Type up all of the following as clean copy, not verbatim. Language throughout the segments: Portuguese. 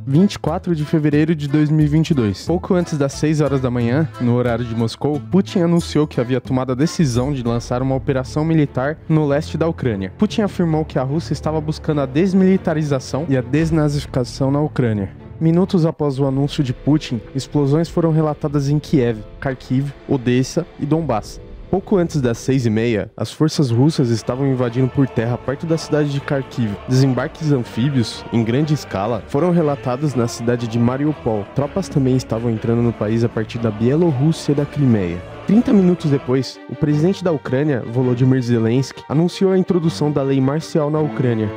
24 de fevereiro de 2022. Pouco antes das 6 horas da manhã, no horário de Moscou, Putin anunciou que havia tomado a decisão de lançar uma operação militar no leste da Ucrânia. Putin afirmou que a Rússia estava buscando a desmilitarização e a desnazificação na Ucrânia. Minutos após o anúncio de Putin, explosões foram relatadas em Kiev, Kharkiv, Odessa e Donbass. Pouco antes das 6h30, as forças russas estavam invadindo por terra perto da cidade de Kharkiv. Desembarques anfíbios, em grande escala, foram relatados na cidade de Mariupol. Tropas também estavam entrando no país a partir da Bielorrússia e da Crimeia. 30 minutos depois, o presidente da Ucrânia, Volodymyr Zelensky, anunciou a introdução da lei marcial na Ucrânia.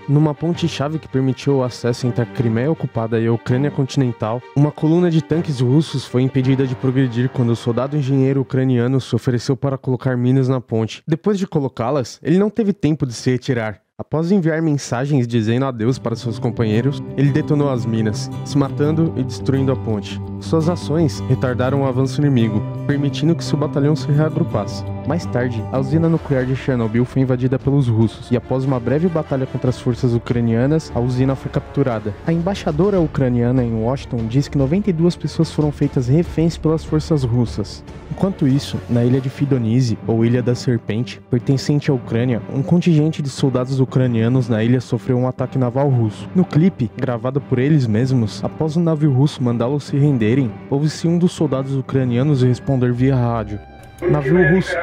Numa ponte-chave que permitiu o acesso entre a Crimeia ocupada e a Ucrânia continental, uma coluna de tanques russos foi impedida de progredir quando o soldado-engenheiro ucraniano se ofereceu para colocar minas na ponte. Depois de colocá-las, ele não teve tempo de se retirar. Após enviar mensagens dizendo adeus para seus companheiros, ele detonou as minas, se matando e destruindo a ponte. Suas ações retardaram o avanço inimigo, permitindo que seu batalhão se reagrupasse. Mais tarde, a usina nuclear de Chernobyl foi invadida pelos russos, e após uma breve batalha contra as forças ucranianas, a usina foi capturada. A embaixadora ucraniana em Washington disse que 92 pessoas foram feitas reféns pelas forças russas. Enquanto isso, na ilha de Fidonise, ou Ilha da Serpente, pertencente à Ucrânia, um contingente de soldados ucranianos na ilha sofreu um ataque naval russo. No clipe, gravado por eles mesmos, após o navio russo mandá-los se renderem, ouve-se um dos soldados ucranianos responder via rádio: "Navio russo,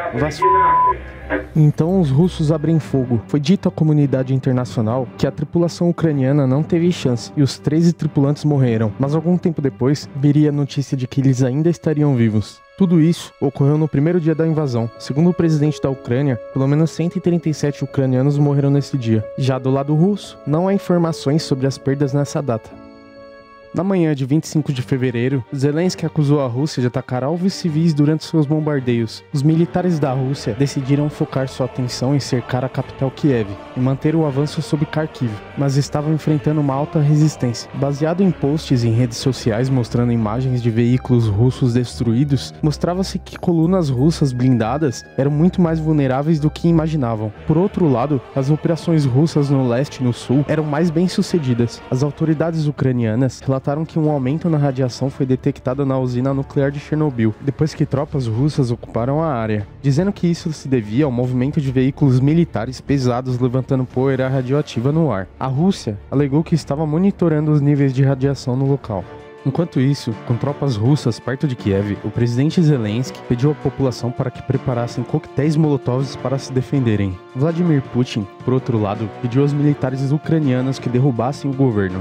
Então os russos abrem fogo. Foi dito à comunidade internacional que a tripulação ucraniana não teve chance e os 13 tripulantes morreram, mas algum tempo depois viria a notícia de que eles ainda estariam vivos. Tudo isso ocorreu no primeiro dia da invasão. Segundo o presidente da Ucrânia, pelo menos 137 ucranianos morreram nesse dia. Já do lado russo, não há informações sobre as perdas nessa data. Na manhã de 25 de fevereiro, Zelensky acusou a Rússia de atacar alvos civis durante seus bombardeios. Os militares da Rússia decidiram focar sua atenção em cercar a capital Kiev e manter o avanço sobre Kharkiv, mas estavam enfrentando uma alta resistência. Baseado em posts em redes sociais mostrando imagens de veículos russos destruídos, mostrava-se que colunas russas blindadas eram muito mais vulneráveis do que imaginavam. Por outro lado, as operações russas no leste e no sul eram mais bem-sucedidas. As autoridades ucranianas relataram que um aumento na radiação foi detectado na usina nuclear de Chernobyl, depois que tropas russas ocuparam a área, dizendo que isso se devia ao movimento de veículos militares pesados levantando poeira radioativa no ar. A Rússia alegou que estava monitorando os níveis de radiação no local. Enquanto isso, com tropas russas perto de Kiev, o presidente Zelensky pediu à população para que preparassem coquetéis molotovs para se defenderem. Vladimir Putin, por outro lado, pediu aos militares ucranianos que derrubassem o governo.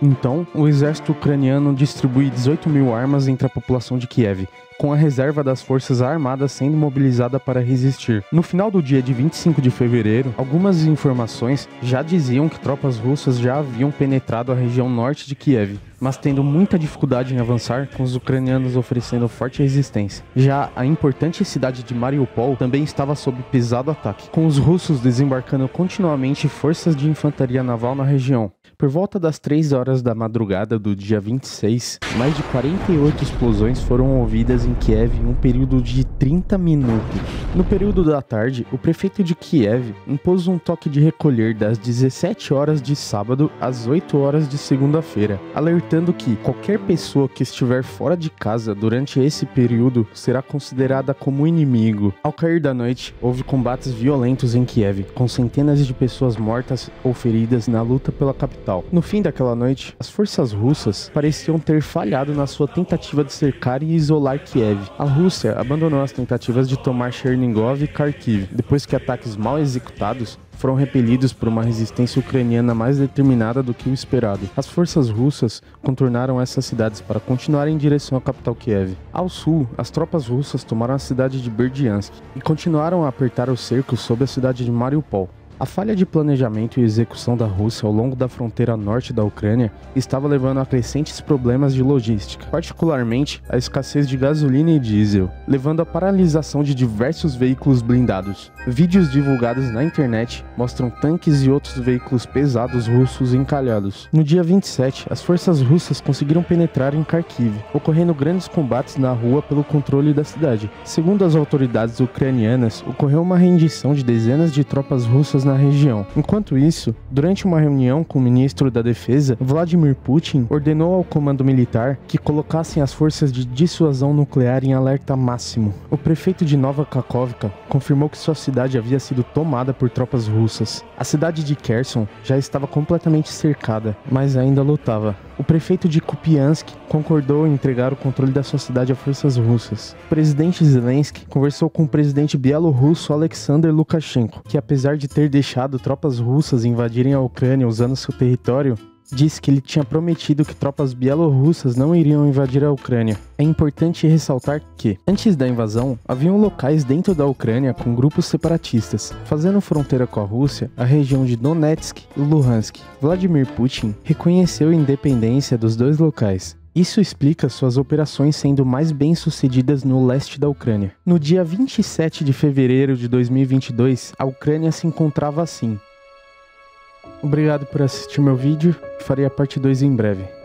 Então, o exército ucraniano distribui 18 mil armas entre a população de Kiev, com a reserva das forças armadas sendo mobilizada para resistir. No final do dia de 25 de fevereiro, algumas informações já diziam que tropas russas já haviam penetrado a região norte de Kiev, mas tendo muita dificuldade em avançar, com os ucranianos oferecendo forte resistência. Já a importante cidade de Mariupol também estava sob pesado ataque, com os russos desembarcando continuamente forças de infantaria naval na região. Por volta das 3 horas da madrugada do dia 26, mais de 48 explosões foram ouvidas em Kiev em um período de 30 minutos. No período da tarde, o prefeito de Kiev impôs um toque de recolher das 17 horas de sábado às 8 horas de segunda-feira, alertando que qualquer pessoa que estiver fora de casa durante esse período será considerada como inimigo. Ao cair da noite, houve combates violentos em Kiev, com centenas de pessoas mortas ou feridas na luta pela capital. No fim daquela noite, as forças russas pareciam ter falhado na sua tentativa de cercar e isolar Kiev. A Rússia abandonou as tentativas de tomar Chernigov e Kharkiv, depois que ataques mal executados foram repelidos por uma resistência ucraniana mais determinada do que o esperado. As forças russas contornaram essas cidades para continuar em direção à capital Kiev. Ao sul, as tropas russas tomaram a cidade de Berdyansk e continuaram a apertar o cerco sobre a cidade de Mariupol. A falha de planejamento e execução da Rússia ao longo da fronteira norte da Ucrânia estava levando a crescentes problemas de logística, particularmente a escassez de gasolina e diesel, levando à paralisação de diversos veículos blindados. Vídeos divulgados na internet mostram tanques e outros veículos pesados russos encalhados. No dia 27, as forças russas conseguiram penetrar em Kharkiv, ocorrendo grandes combates na rua pelo controle da cidade. Segundo as autoridades ucranianas, ocorreu uma rendição de dezenas de tropas russas tropas na região. Enquanto isso, durante uma reunião com o ministro da Defesa, Vladimir Putin ordenou ao comando militar que colocassem as forças de dissuasão nuclear em alerta máximo. O prefeito de Nova Kakhovka confirmou que sua cidade havia sido tomada por tropas russas. A cidade de Kherson já estava completamente cercada, mas ainda lutava. O prefeito de Kupiansk concordou em entregar o controle da sua cidade a forças russas. O presidente Zelensky conversou com o presidente bielorrusso Alexander Lukashenko, que apesar de ter deixado tropas russas invadirem a Ucrânia usando seu território, disse que ele tinha prometido que tropas bielorrussas não iriam invadir a Ucrânia. É importante ressaltar que, antes da invasão, haviam locais dentro da Ucrânia com grupos separatistas, fazendo fronteira com a Rússia a região de Donetsk e Luhansk. Vladimir Putin reconheceu a independência dos dois locais. Isso explica suas operações sendo mais bem-sucedidas no leste da Ucrânia. No dia 27 de fevereiro de 2022, a Ucrânia se encontrava assim. Obrigado por assistir meu vídeo, farei a parte 2 em breve.